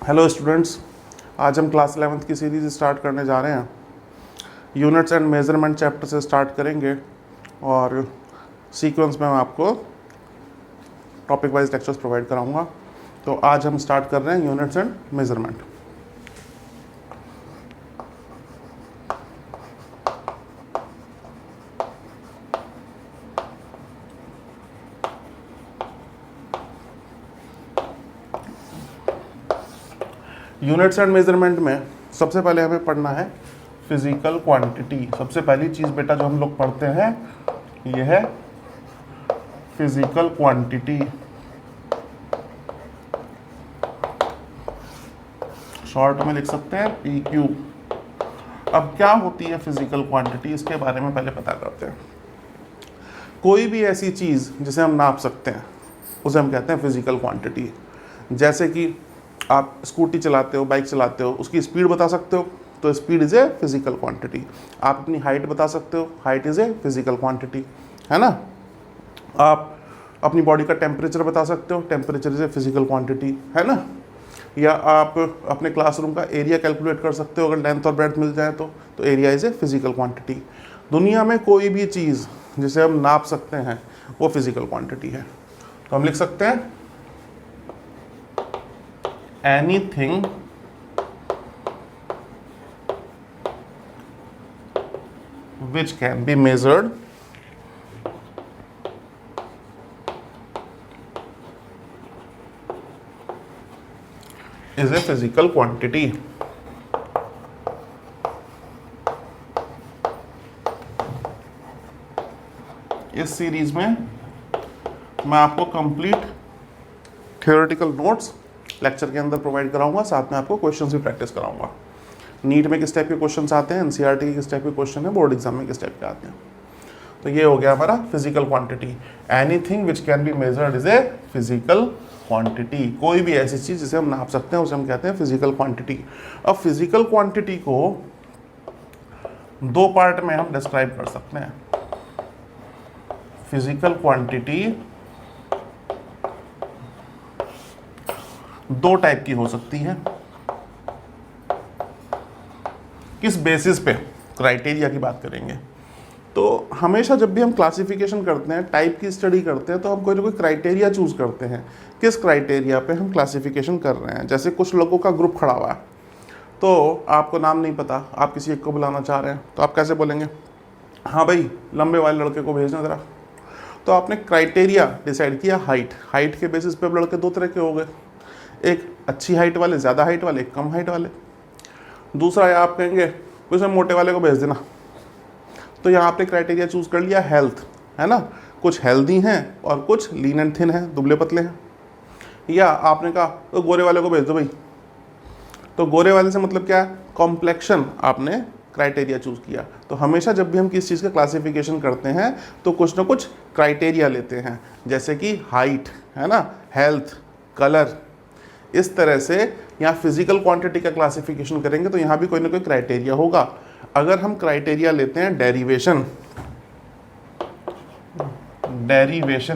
Hello students, आज हम class 11th की सीरीज़ स्टार्ट करने जा रहे हैं। यूनिट्स एंड मेजरमेंट चैप्टर से स्टार्ट करेंगे और सीक्वेंस में मैं आपको टॉपिक वाइज लेक्चर्स प्रोवाइड कराऊंगा। तो आज हम स्टार्ट कर रहे हैं units and measurement. Units and measurement में सबसे पहले हमें पढ़ना है फिजिकल क्वांटिटी। सबसे पहली चीज़ बेटा जो हम लोग पढ़ते हैं यह है फिजिकल क्वांटिटी, शॉर्ट में लिख सकते हैं PQ। अब क्या होती है फिजिकल क्वांटिटी, इसके बारे में पहले पता करते हैं। कोई भी ऐसी चीज़ जिसे हम नाप सकते हैं उसे हम कहते हैं फिजिकल क्वांटिटी। जैसे कि आप स्कूटी चलाते हो, बाइक चलाते हो, उसकी स्पीड बता सकते हो तो speed is a physical quantity. आप अपनी हाइट बता सकते हो, height is a physical quantity, है ना। आप अपनी बॉडी का टेम्परेचर बता सकते हो, temperature is a physical quantity, है ना। या आप अपने क्लासरूम का एरिया कैलकुलेट कर सकते हो, अगर लेंथ और ब्रेड्थ मिल जाए तो area is a physical quantity. दुनिया में कोई भी चीज़ जिसे हम नाप सकते हैं वो फिजिकल क्वांटिटी है। तो हम लिख सकते हैं anything which can be measured is a physical quantity। इस सीरीज में मैं आपको कंप्लीट थियोरेटिकल नोट्स लेक्चर के अंदर प्रोवाइड कराऊंगा, साथ में आपको क्वेश्चंस भी प्रैक्टिस कराऊंगा। नीट में किस टाइप के क्वेश्चंस आते हैं, NCERT के किस टाइप के क्वेश्चन है, बोर्ड एग्जाम में किस टाइप के आते हैं। तो ये हो गया हमारा physical quantity. Anything which can be measured is a physical quantity. कोई भी ऐसी चीज़ जिसे हम नाप सकते हैं उसे हम कहते हैं फिजिकल क्वांटिटी। अब फिजिकल क्वांटिटी को दो पार्ट में हम डिस्क्राइब कर सकते हैं। फिजिकल क्वांटिटी दो टाइप की हो सकती है। किस बेसिस पे, क्राइटेरिया की बात करेंगे। तो हमेशा जब भी हम क्लासिफिकेशन करते हैं, टाइप की स्टडी करते हैं, तो हम कोई ना कोई क्राइटेरिया चूज करते हैं। किस क्राइटेरिया पे हम क्लासिफिकेशन कर रहे हैं। जैसे कुछ लोगों का ग्रुप खड़ा हुआ है, तो आपको नाम नहीं पता, आप किसी एक को बुलाना चाह रहे हैं, तो आप कैसे बोलेंगे, हाँ भाई लंबे वाले लड़के को भेजना ज़रा। तो आपने क्राइटेरिया डिसाइड किया हाइट के बेसिस पे अब लड़के दो तरह के हो गए, एक अच्छी हाइट वाले, ज़्यादा हाइट वाले, कम हाइट वाले। दूसरा है आप कहेंगे कुछ मोटे वाले को भेज देना। तो यहाँ आपने क्राइटेरिया चूज कर लिया हेल्थ, है ना। कुछ हेल्दी हैं और कुछ लीन एंड थिन हैं, दुबले पतले हैं। या आपने कहा तो गोरे वाले को भेज दो भाई। तो गोरे वाले से मतलब क्या है, कॉम्प्लेक्शन आपने क्राइटेरिया चूज किया। तो हमेशा जब भी हम किसी चीज़ का क्लासिफिकेशन करते हैं तो कुछ ना कुछ क्राइटेरिया लेते हैं, जैसे कि हाइट, है ना, हेल्थ, कलर। इस तरह से यहाँ फिजिकल क्वांटिटी का क्लासिफिकेशन करेंगे तो यहाँ भी कोई ना कोई क्राइटेरिया होगा। अगर हम क्राइटेरिया लेते हैं डेरिवेशन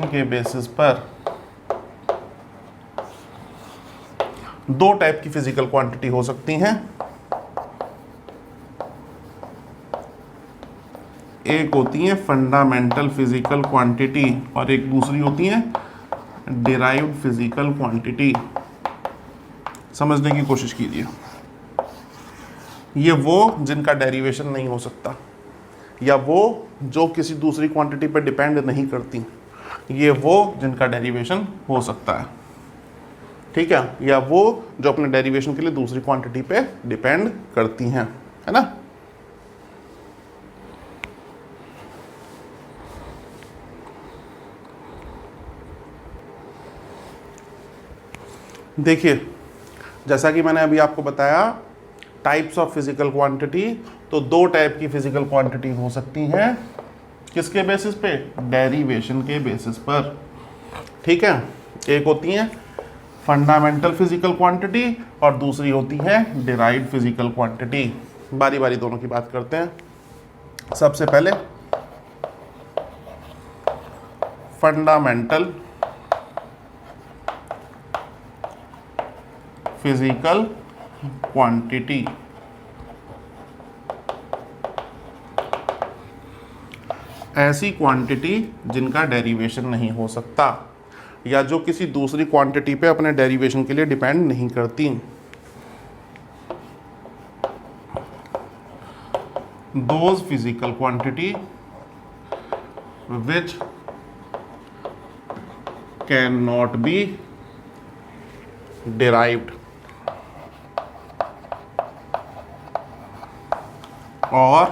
के बेसिस पर, दो टाइप की फिजिकल क्वांटिटी हो सकती हैं। एक होती है फंडामेंटल फिजिकल क्वांटिटी और एक दूसरी होती है डिराइव्ड फिजिकल क्वांटिटी। समझने की कोशिश कीजिए। ये वो जिनका डेरिवेशन नहीं हो सकता, या वो जो किसी दूसरी क्वांटिटी पर डिपेंड नहीं करती। ये वो जिनका डेरिवेशन हो सकता है, ठीक है, या वो जो अपने डेरिवेशन के लिए दूसरी क्वांटिटी पे डिपेंड करती हैं, है ना। देखिए, जैसा कि मैंने अभी आपको बताया टाइप्स ऑफ फिजिकल क्वांटिटी, तो दो टाइप की फिजिकल क्वांटिटी हो सकती हैं। किसके बेसिस पे, डेरिवेशन के बेसिस पर, ठीक है। एक होती है फंडामेंटल फिजिकल क्वांटिटी और दूसरी होती है डिराइव्ड फिजिकल क्वांटिटी। बारी बारी दोनों की बात करते हैं। सबसे पहले फंडामेंटल फिजिकल क्वांटिटी, ऐसी क्वांटिटी जिनका डेरिवेशन नहीं हो सकता या जो किसी दूसरी क्वांटिटी पे अपने डेरिवेशन के लिए डिपेंड नहीं करती। Those physical quantity which cannot be derived or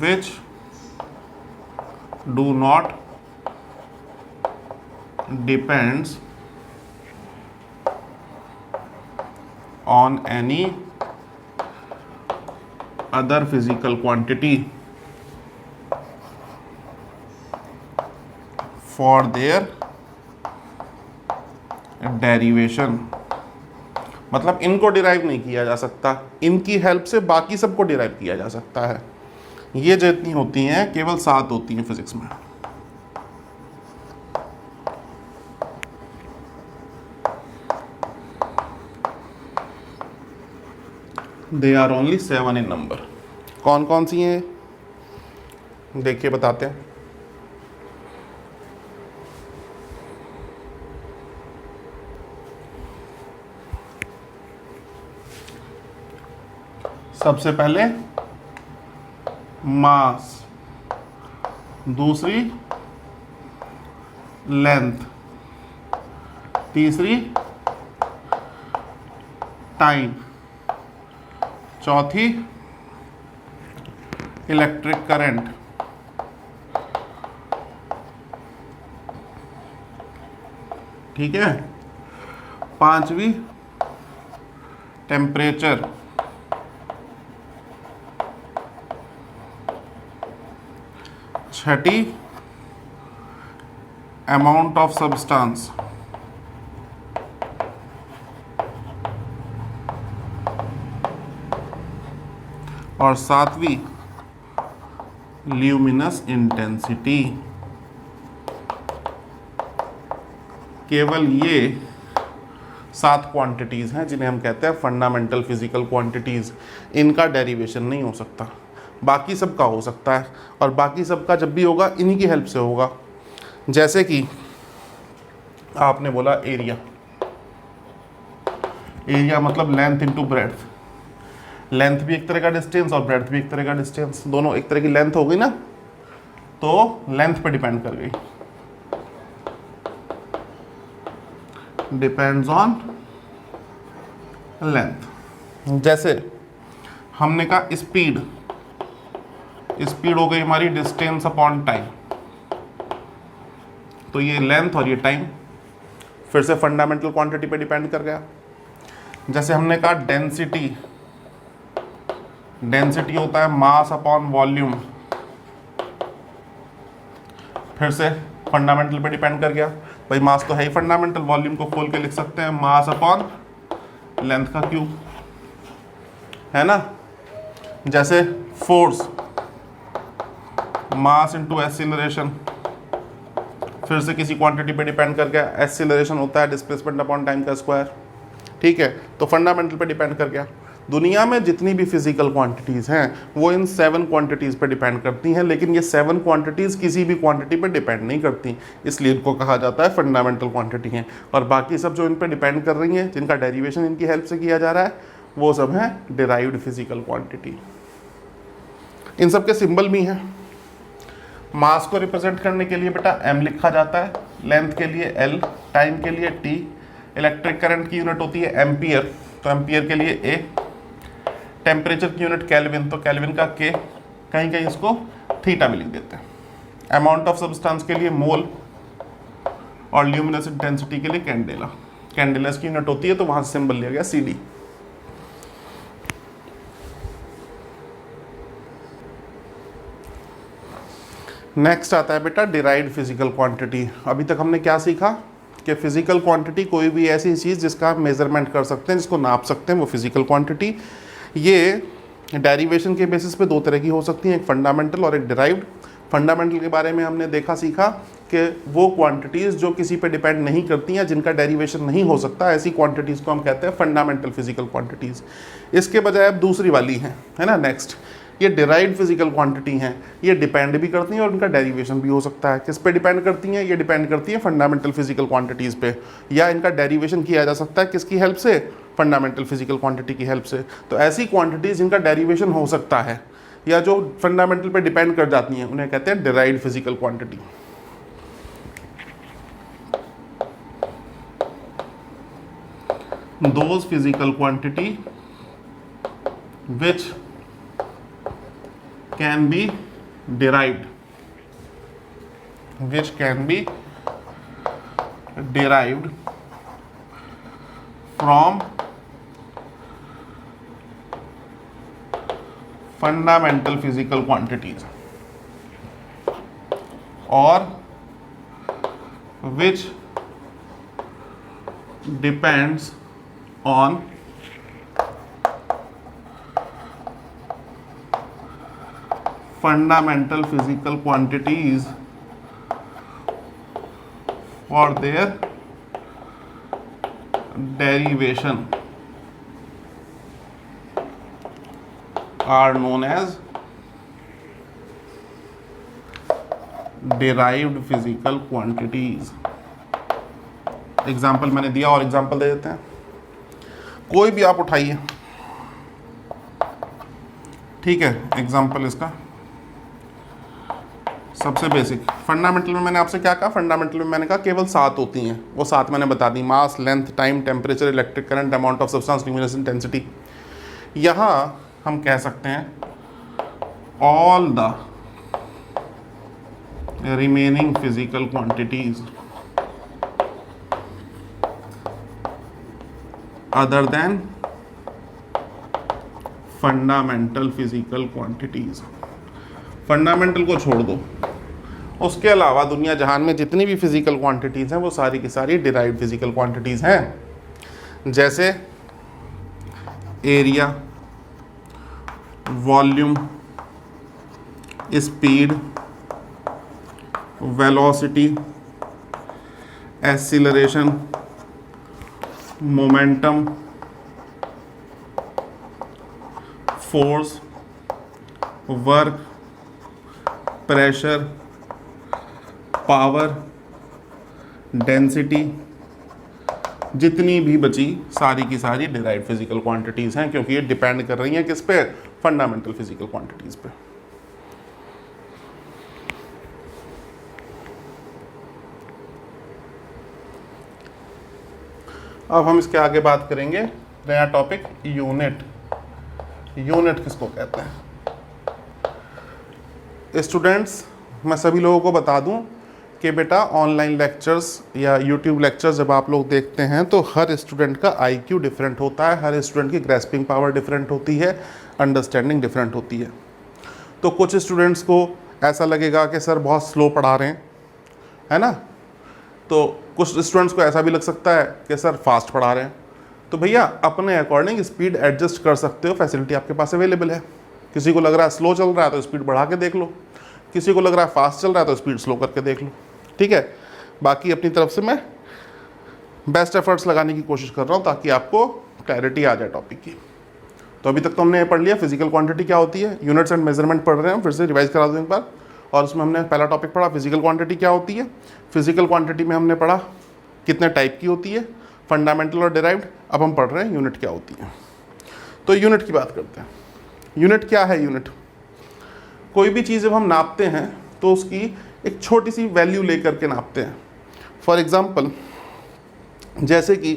which do not depends on any other physical quantity for their derivation। मतलब इनको डिराइव नहीं किया जा सकता, इनकी हेल्प से बाकी सबको डिराइव किया जा सकता है। ये जितनी होती हैं केवल 7 होती हैं फिजिक्स में। They are only 7 in number. कौन कौन सी हैं देखिए बताते हैं। सबसे पहले मास, दूसरी लेंथ, तीसरी टाइम, चौथी इलेक्ट्रिक करंट, ठीक है, पांचवी temperature, Chhathi amount of substance, और सातवीं ल्यूमिनस इंटेंसिटी। केवल ये 7 क्वांटिटीज हैं जिन्हें हम कहते हैं फंडामेंटल फिजिकल क्वांटिटीज। इनका डेरिवेशन नहीं हो सकता, बाकी सब का हो सकता है, और बाकी सब का जब भी होगा इन्हीं की हेल्प से होगा। जैसे कि आपने बोला एरिया, एरिया मतलब लेंथ इनटू ब्रेड्थ। लेंथ भी एक तरह का डिस्टेंस और ब्रेड्थ भी एक तरह का डिस्टेंस, दोनों एक तरह की लेंथ हो गई ना, तो लेंथ पे डिपेंड कर गई, डिपेंड्स ऑन लेंथ। जैसे हमने कहा स्पीड, स्पीड हो गई हमारी डिस्टेंस अपॉन टाइम, तो ये लेंथ और ये टाइम फिर से फंडामेंटल क्वांटिटी पे डिपेंड कर गया। जैसे हमने कहा डेंसिटी, डेंसिटी होता है मास अपॉन वॉल्यूम, फिर से फंडामेंटल पे डिपेंड कर गया। भाई मास तो है ही फंडामेंटल, वॉल्यूम को खोल के लिख सकते हैं मास अपॉन लेंथ का क्यूब, है ना। जैसे फोर्स, मास इनटू एक्सीलरेशन, फिर से किसी क्वांटिटी पे डिपेंड कर गया। एक्सीलरेशन होता है डिस्प्लेसमेंट अपॉन टाइम का स्क्वायर, ठीक है, तो फंडामेंटल पे डिपेंड कर गया। दुनिया में जितनी भी फिजिकल क्वांटिटीज़ हैं वो इन 7 क्वांटिटीज़ पे डिपेंड करती हैं, लेकिन ये 7 क्वांटिटीज़ किसी भी क्वांटिटी पे डिपेंड नहीं करती, इसलिए इनको कहा जाता है फंडामेंटल क्वांटिटी हैं। और बाकी सब जो इन पे डिपेंड कर रही हैं, जिनका डेरिवेशन इनकी हेल्प से किया जा रहा है, वो सब हैं डिराइव्ड फिजिकल क्वांटिटी। इन सब के सिंबल भी हैं। मास को रिप्रेजेंट करने के लिए बेटा m लिखा जाता है, लेंथ के लिए L, टाइम के लिए T, इलेक्ट्रिक करंट की यूनिट होती है एम्पियर, तो एम्पियर के लिए A, टेम्परेचर की यूनिट केल्विन, तो केल्विन का K, कहीं कहीं इसको थीटा में लिख देते हैं। अमाउंट ऑफ सब्सटेंस के लिए मोल, और ल्यूमिनस इंटेंसिटी के लिए कैंडेला, कैंडेलास की यूनिट होती है, तो वहां से सिंबल लिया गया CD। नेक्स्ट आता है बेटा डिराइव्ड फिजिकल क्वांटिटी। अभी तक हमने क्या सीखा कि फिजिकल क्वांटिटी कोई भी ऐसी चीज़ जिसका आप मेजरमेंट कर सकते हैं, जिसको नाप सकते हैं, वो फिजिकल क्वांटिटी। ये डेरिवेशन के बेसिस पे 2 तरह की हो सकती हैं, एक फंडामेंटल और एक डिराइव्ड। फंडामेंटल के बारे में हमने देखा सीखा कि वो क्वांटिटीज़ जो किसी पे डिपेंड नहीं करती हैं, जिनका डेरिवेशन नहीं हो सकता, ऐसी क्वांटिटीज़ को हम कहते हैं फंडामेंटल फिजिकल क्वांटिटीज़। इसके बजाय अब दूसरी वाली है ना, नेक्स्ट, ये डिराइव्ड फिजिकल क्वांटिटी हैं, ये डिपेंड भी करती हैं और इनका डेरिवेशन भी हो सकता है। किस पे डिपेंड करती हैं? ये डिपेंड करती हैं फंडामेंटल फिजिकल क्वांटिटीज़ पे, या इनका डेरिवेशन किया जा सकता है किसकी हेल्प से? फंडामेंटल फिजिकल क्वांटिटी की हेल्प से। तो ऐसी क्वांटिटीज़ जिनका डेरिवेशन हो सकता है या जो फंडामेंटल पे डिपेंड कर जाती हैं, उन्हें कहते हैं derived physical quantity. Those physical quantity which can be derived, from fundamental physical quantities, or which depends on fundamental physical quantities for their derivation are known as derived physical quantities। Example मैंने दिया और example दे देते हैं। कोई भी आप उठाइए, ठीक है, एग्जाम्पल इसका सबसे बेसिक। फंडामेंटल में मैंने आपसे क्या कहा? फंडामेंटल में मैंने कहा केवल 7 होती हैं, वो 7 मैंने बता दी, mass, length, time, temperature, electric current, amount of substance, luminescence intensity. यहाँ हम कह सकते हैं all the remaining physical quantities other than fundamental physical quantities. Fundamental को छोड़ दो, उसके अलावा दुनिया जहान में जितनी भी फिजिकल क्वांटिटीज हैं वो सारी की सारी डिराइव्ड फिजिकल क्वांटिटीज हैं। जैसे area, volume, speed, velocity, acceleration, momentum, force, work, pressure, power, density, जितनी भी बची सारी की सारी डिराइव्ड फिजिकल क्वांटिटीज़ हैं, क्योंकि ये डिपेंड कर रही हैं किस पे? फंडामेंटल फिजिकल क्वांटिटीज़ पे। अब हम इसके आगे बात करेंगे, नया टॉपिक, यूनिट। यूनिट किसको कहते हैं? स्टूडेंट्स, मैं सभी लोगों को बता दूं कि बेटा ऑनलाइन लेक्चर्स या यूट्यूब लेक्चर्स जब आप लोग देखते हैं तो हर स्टूडेंट का आईक्यू डिफरेंट होता है, हर स्टूडेंट की ग्रेस्पिंग पावर डिफरेंट होती है, अंडरस्टैंडिंग डिफरेंट होती है। तो कुछ स्टूडेंट्स को ऐसा लगेगा कि सर बहुत स्लो पढ़ा रहे हैं, है ना, तो कुछ स्टूडेंट्स को ऐसा भी लग सकता है कि सर फास्ट पढ़ा रहे हैं। तो भैया अपने अकॉर्डिंग स्पीड एडजस्ट कर सकते हो, फैसिलिटी आपके पास अवेलेबल है। किसी को लग रहा है स्लो चल रहा है तो स्पीड बढ़ा के देख लो, किसी को लग रहा है फास्ट चल रहा है तो स्पीड स्लो करके देख लो, ठीक है। बाकी अपनी तरफ से मैं बेस्ट एफर्ट्स लगाने की कोशिश कर रहा हूँ ताकि आपको क्लैरिटी आ जाए टॉपिक की। तो अभी तक तो हमने पढ़ लिया फिजिकल क्वांटिटी क्या होती है, यूनिट्स एंड मेजरमेंट पढ़ रहे हैं, फिर से रिवाइज करा दूँ एक बार। और उसमें हमने पहला टॉपिक पढ़ा फिजिकल क्वांटिटी क्या होती है। फिजिकल क्वांटिटी में हमने पढ़ा कितने टाइप की होती है, फंडामेंटल और डिराइव्ड। अब हम पढ़ रहे हैं यूनिट क्या होती है। तो यूनिट की बात करते हैं। यूनिट क्या है? यूनिट कोई भी चीज़ जब हम नापते हैं तो उसकी एक छोटी सी वैल्यू लेकर के नापते हैं। फॉर एग्जांपल, जैसे कि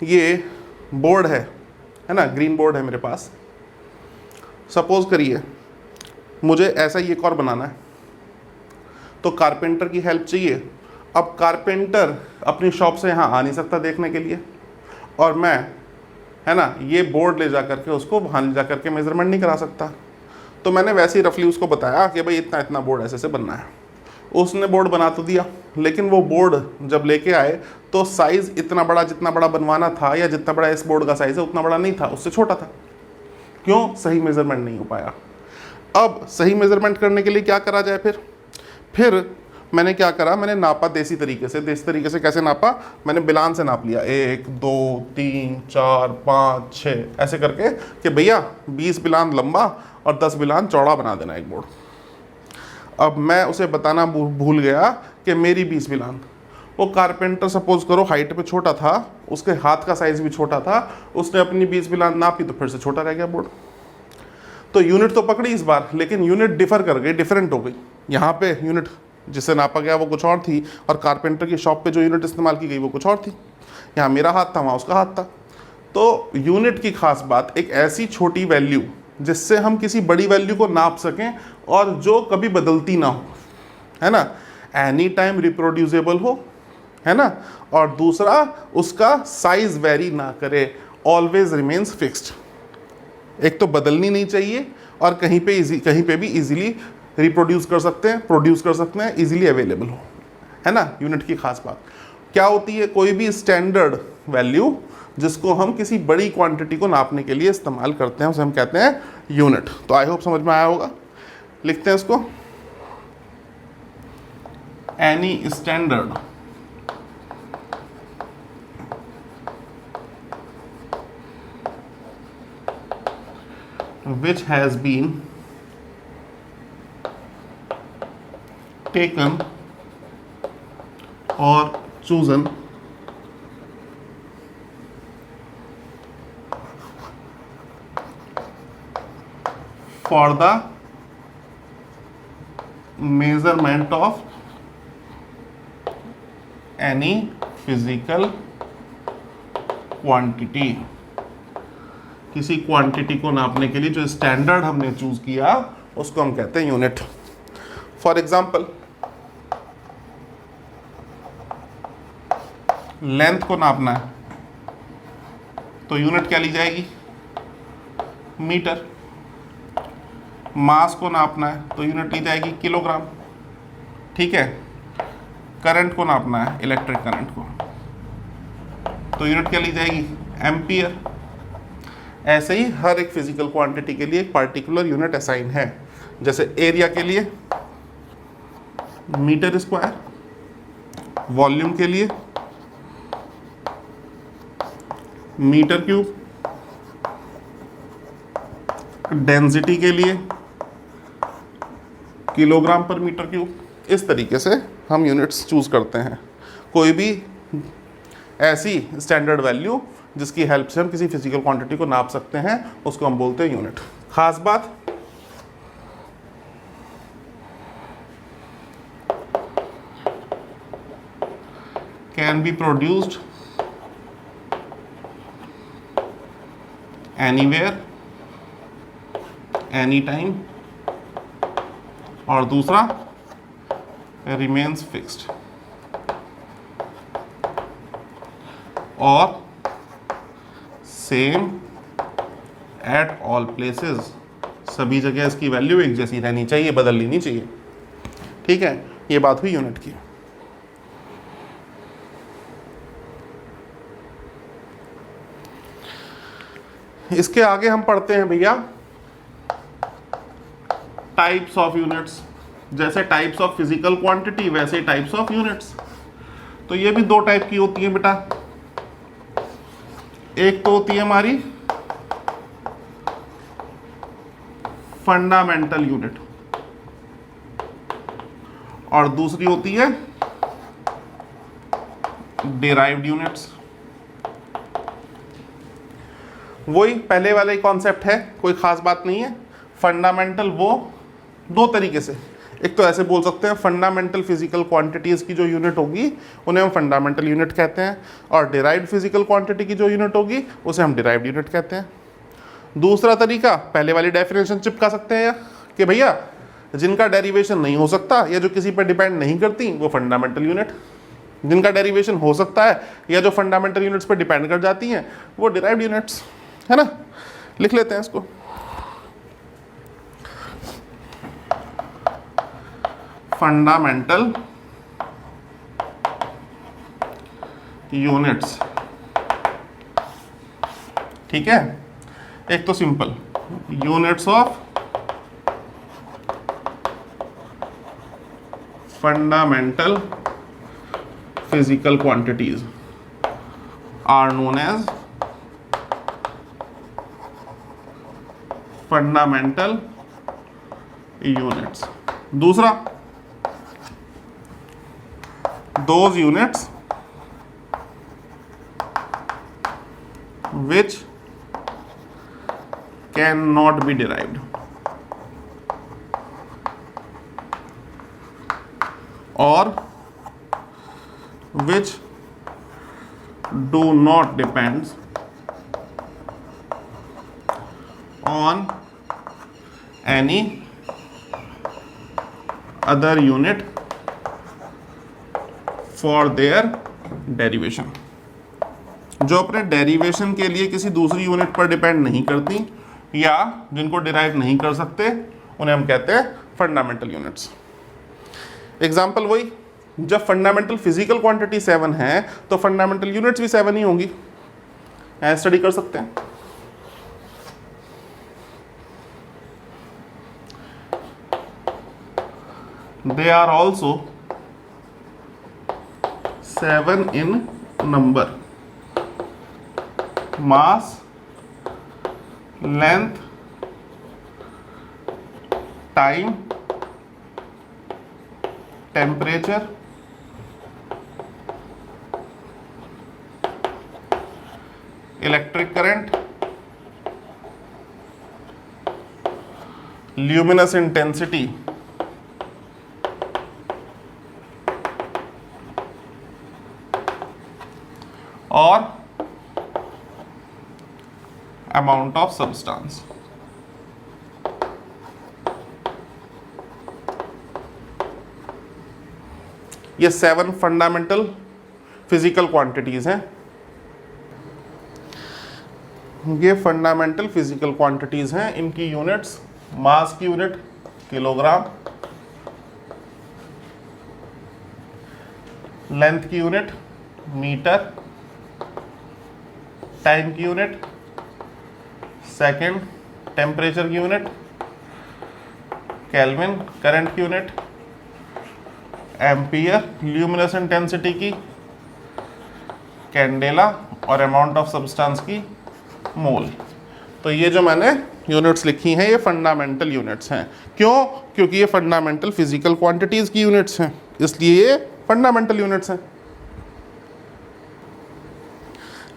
ये बोर्ड है ना, ग्रीन बोर्ड है मेरे पास। सपोज करिए मुझे ऐसा ही एक और बनाना है, तो कारपेंटर की हेल्प चाहिए। अब कारपेंटर अपनी शॉप से यहाँ आ नहीं सकता देखने के लिए, और मैं, है ना, ये बोर्ड ले जा करके उसको वहाँ ले जा करके मेजरमेंट नहीं करा सकता। तो मैंने वैसे ही रफली उसको बताया कि भाई इतना इतना बोर्ड ऐसे बनना है। उसने बोर्ड बना तो दिया, लेकिन वो बोर्ड जब लेके आए तो साइज़ इतना बड़ा जितना बड़ा बनवाना था, या जितना बड़ा इस बोर्ड का साइज़ है उतना बड़ा नहीं था, उससे छोटा था। क्यों? सही मेजरमेंट नहीं हो पाया। अब सही मेजरमेंट करने के लिए क्या करा जाए? फिर मैंने क्या करा, मैंने नापा देसी तरीके से। देसी तरीके से कैसे नापा, मैंने बिलान से नाप लिया, 1 2 3 4 5 6 ऐसे करके कि भैया 20 बिलान लंबा और 10 बिलान चौड़ा बना देना एक बोर्ड। अब मैं उसे बताना भूल गया कि मेरी 20 बिलान, वो कारपेंटर सपोज करो हाइट पे छोटा था, उसके हाथ का साइज भी छोटा था, उसने अपनी 20 बिलान नापी तो फिर से छोटा रह गया बोर्ड। तो यूनिट तो पकड़ी इस बार, लेकिन यूनिट डिफर कर गई, डिफरेंट हो गई। यहाँ पे यूनिट जिसे नापा गया वो कुछ और थी, और कारपेंटर की शॉप पे जो यूनिट इस्तेमाल की गई वो कुछ और थी। यहाँ मेरा हाथ था, वहाँ उसका हाथ था। तो यूनिट की खास बात एक ऐसी छोटी वैल्यू जिससे हम किसी बड़ी वैल्यू को नाप सकें और जो कभी बदलती ना हो, है ना, एनी टाइम रिप्रोड्यूसेबल हो, है ना, और दूसरा उसका साइज वेरी ना करे, ऑलवेज रिमेन्स फिक्स्ड। एक तो बदलनी नहीं चाहिए और कहीं पे भी इजीली रिप्रोड्यूस कर सकते हैं, प्रोड्यूस कर सकते हैं, इजीली अवेलेबल हो, है ना। यूनिट की खास बात क्या होती है, कोई भी स्टैंडर्ड वैल्यू जिसको हम किसी बड़ी क्वांटिटी को नापने के लिए इस्तेमाल करते हैं उसे हम कहते हैं यूनिट। तो आई होप समझ में आया होगा। लिखते हैं इसको, any standard which has been taken or chosen for the measurement of any physical quantity। किसी क्वांटिटी को नापने के लिए जो स्टैंडर्ड हमने चूज किया उसको हम कहते हैं यूनिट। फॉर एग्जाम्पल, लेंथ को नापना है तो यूनिट क्या ली जाएगी, मीटर। मास को नापना है तो यूनिट ली जाएगी किलोग्राम, ठीक है। करंट को नापना है, इलेक्ट्रिक करंट को, तो यूनिट क्या ली जाएगी, एम्पियर। ऐसे ही हर एक फिजिकल क्वांटिटी के लिए एक पार्टिकुलर यूनिट असाइन है। जैसे एरिया के लिए मीटर स्क्वायर, वॉल्यूम के लिए मीटर क्यूब, डेंसिटी के लिए किलोग्राम पर मीटर क्यूब। इस तरीके से हम यूनिट्स चूज करते हैं। कोई भी ऐसी स्टैंडर्ड वैल्यू जिसकी हेल्प से हम किसी फिजिकल क्वांटिटी को नाप सकते हैं उसको हम बोलते हैं यूनिट। खास बात, can be produced anywhere any time, और दूसरा रिमेन्स फिक्स्ड, और सेम एट ऑल प्लेसेस। सभी जगह इसकी वैल्यू एक जैसी रहनी चाहिए, बदलनी नहीं चाहिए, ठीक है। ये बात हुई यूनिट की। इसके आगे हम पढ़ते हैं भैया टाइप्स ऑफ यूनिट्स। जैसे टाइप्स ऑफ फिजिकल क्वांटिटी वैसे टाइप्स ऑफ यूनिट्स। तो ये भी दो टाइप की होती है बेटा। एक तो होती है हमारी फंडामेंटल यूनिट और दूसरी होती है डिराइव्ड यूनिट्स। वही पहले वाला ही कॉन्सेप्ट है, कोई खास बात नहीं है। फंडामेंटल वो दो तरीके से, एक तो ऐसे बोल सकते हैं फंडामेंटल फिजिकल क्वांटिटीज की जो यूनिट होगी उन्हें हम फंडामेंटल यूनिट कहते हैं, और डिराइव्ड फिजिकल क्वांटिटी की जो यूनिट होगी उसे हम डिराइव्ड यूनिट कहते हैं। दूसरा तरीका, पहले वाली डेफिनेशन चिपका सकते हैं कि भैया जिनका डेरिवेशन नहीं हो सकता या जो किसी पर डिपेंड नहीं करती वो फंडामेंटल यूनिट, जिनका डेरिवेशन हो सकता है या जो फंडामेंटल यूनिट्स पर डिपेंड कर जाती हैं वो डिराइव्ड यूनिट्स, है ना। लिख लेते हैं इसको। फंडामेंटल यूनिट्स, ठीक है। एक तो simple units of fundamental physical quantities are known as fundamental units. दूसरा, those units which cannot be derived or which do not depend on any other unit for their derivation. जो अपने derivation के लिए किसी दूसरी यूनिट पर depend नहीं करती या जिनको डिराइव नहीं कर सकते, उन्हें हम कहते हैं फंडामेंटल यूनिट्स. एग्जाम्पल वही, जब फंडामेंटल फिजिकल क्वांटिटी 7 है तो फंडामेंटल यूनिट्स भी 7 ही होंगी. ऐसे स्टडी कर सकते हैं. They are also 7 in number, mass, length, time, temperature, electric current, luminous intensity, और amount of substance. ये 7 फंडामेंटल फिजिकल क्वांटिटीज हैं. ये फंडामेंटल फिजिकल क्वांटिटीज हैं. इनकी यूनिट्स, मास की यूनिट किलोग्राम, लेंथ की यूनिट मीटर, टाइम की यूनिट सेकेंड, टेम्परेचर की यूनिट केल्विन, करंट की यूनिट एम्पियर, ल्यूमिनस इंटेंसिटी की कैंडेला और अमाउंट ऑफ सब्सटेंस की मोल. तो ये जो मैंने यूनिट्स लिखी हैं ये फंडामेंटल यूनिट्स हैं. क्यों? क्योंकि ये फंडामेंटल फिजिकल क्वांटिटीज की यूनिट्स हैं, इसलिए ये फंडामेंटल यूनिट्स हैं.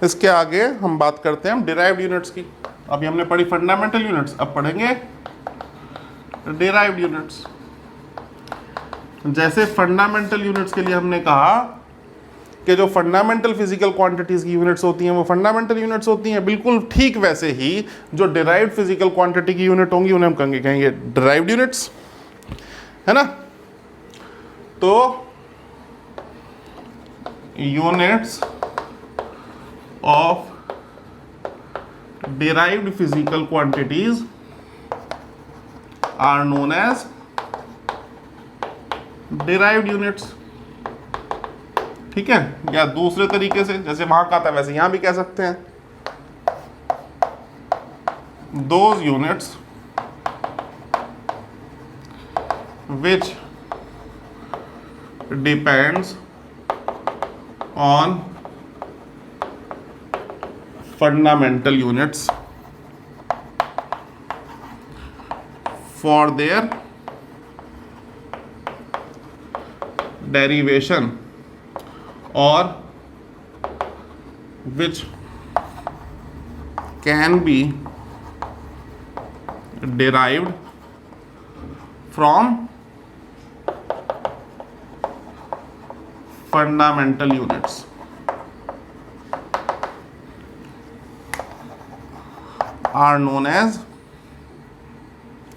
इसके आगे हम बात करते हैं हम डिराइव्ड यूनिट्स की. अभी हमने पढ़ी फंडामेंटल यूनिट्स, अब पढ़ेंगे डिराइव्ड यूनिट्स. जैसे फंडामेंटल यूनिट्स के लिए हमने कहा कि जो फंडामेंटल फिजिकल क्वांटिटीज की यूनिट्स होती हैं वो फंडामेंटल यूनिट्स होती हैं, बिल्कुल ठीक वैसे ही जो डिराइव्ड फिजिकल क्वांटिटी की यूनिट होंगी उन्हें हम कहेंगे डिराइव्ड यूनिट्स, है ना. तो units of derived physical quantities are known as derived units. ठीक है. या दूसरे तरीके से जैसे वहां का था वैसे यहां भी कह सकते हैं, those units which depends on fundamental units for their derivation or which can be derived from fundamental units are known as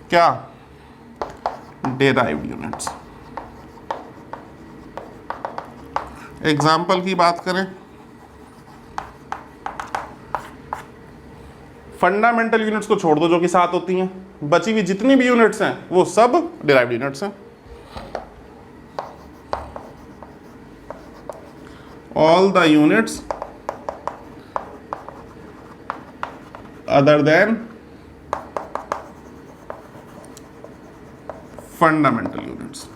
क्या? derived units. एग्जाम्पल की बात करें, फंडामेंटल यूनिट्स को छोड़ दो जो कि 7 होती हैं, बची हुई जितनी भी यूनिट्स हैं वो सब डिराइव्ड यूनिट्स हैं. all the units other than fundamental units.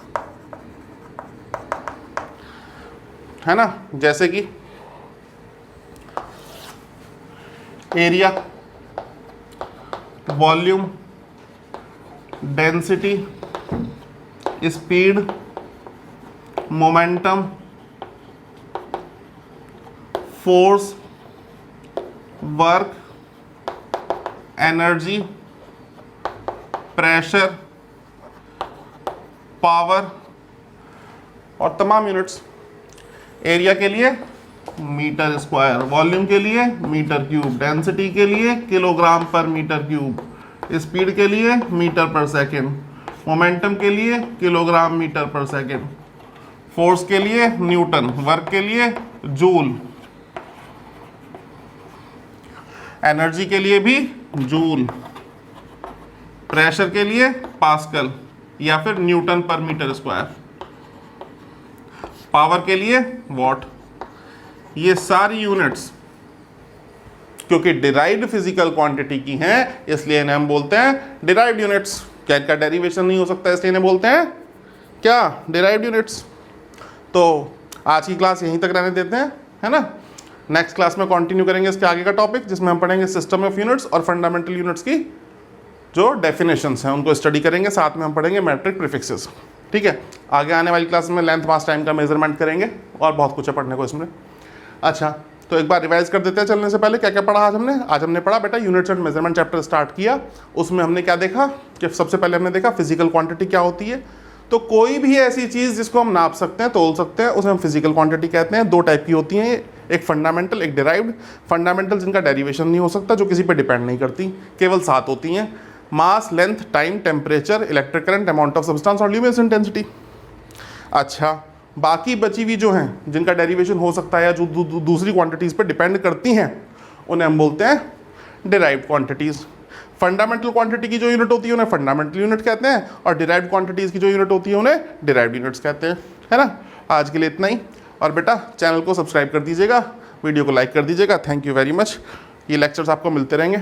है ना, जैसे कि area, volume, density, speed, momentum, force, work, energy, pressure, power और तमाम यूनिट्स। एरिया के लिए मीटर स्क्वायर, वॉल्यूम के लिए मीटर क्यूब, डेंसिटी के लिए किलोग्राम पर मीटर क्यूब, स्पीड के लिए मीटर पर सेकेंड, मोमेंटम के लिए किलोग्राम मीटर पर सेकेंड, फोर्स के लिए न्यूटन, वर्क के लिए जूल, एनर्जी के लिए भी जूल, प्रेशर के लिए पास्कल या फिर न्यूटन पर मीटर स्क्वायर, पावर के लिए वॉट। ये सारी यूनिट्स क्योंकि डिराइव्ड फिजिकल क्वांटिटी की हैं, इसलिए इन्हें हम बोलते हैं डिराइव्ड यूनिट्स। क्या इनका डेरिवेशन नहीं हो सकता, इसलिए इन्हें बोलते हैं क्या, डिराइव्ड यूनिट्स। तो आज की क्लास यहीं तक रहने देते हैं, है ना। नेक्स्ट क्लास में कंटिन्यू करेंगे इसके आगे का टॉपिक, जिसमें हम पढ़ेंगे सिस्टम ऑफ यूनिट्स और फंडामेंटल यूनिट्स की जो डेफिनेशंस हैं उनको स्टडी करेंगे। साथ में हम पढ़ेंगे मैट्रिक प्रीफिक्सेस। ठीक है, आगे आने वाली क्लास में लेंथ मास टाइम का मेजरमेंट करेंगे और बहुत कुछ है पढ़ने को इसमें। अच्छा, तो एक बार रिवाइज कर देते हैं चलने से पहले क्या क्या पढ़ा आज हमने। आज हमने पढ़ा बेटा units and measurement chapter start किया। उसमें हमने क्या देखा कि सबसे पहले हमने देखा फिजिकल क्वांटिटी क्या होती है। तो कोई भी ऐसी चीज़ जिसको हम नाप सकते हैं, तोल सकते हैं, उसे हम फिजिकल क्वांटिटी कहते हैं। दो टाइप की होती हैं, एक फंडामेंटल, एक डिराइव्ड। फंडामेंटल जिनका डेरिवेशन नहीं हो सकता, जो किसी पे डिपेंड नहीं करती, केवल 7 होती हैं: mass, length, time, temperature, electric current, amount of substance और ल्यूमिनस इंटेंसिटी। अच्छा, बाकी बची हुई जो हैं जिनका डेरिवेशन हो सकता है या जो दूसरी क्वांटिटीज़ पे डिपेंड करती हैं, उन्हें हम बोलते हैं डिराइव्ड क्वांटिटीज़। फंडामेंटल क्वांटिटी की जो यूनिट होती है उन्हें फंडामेंटल यूनिट कहते हैं, और डिराइव्ड क्वांटिटीज़ की जो यूनिट होती है उन्हें डिराइव्ड यूनिट्स कहते हैं, है ना। आज के लिए इतना ही, और बेटा चैनल को सब्सक्राइब कर दीजिएगा, वीडियो को लाइक कर दीजिएगा। Thank you very much. ये लेक्चर्स आपको मिलते रहेंगे।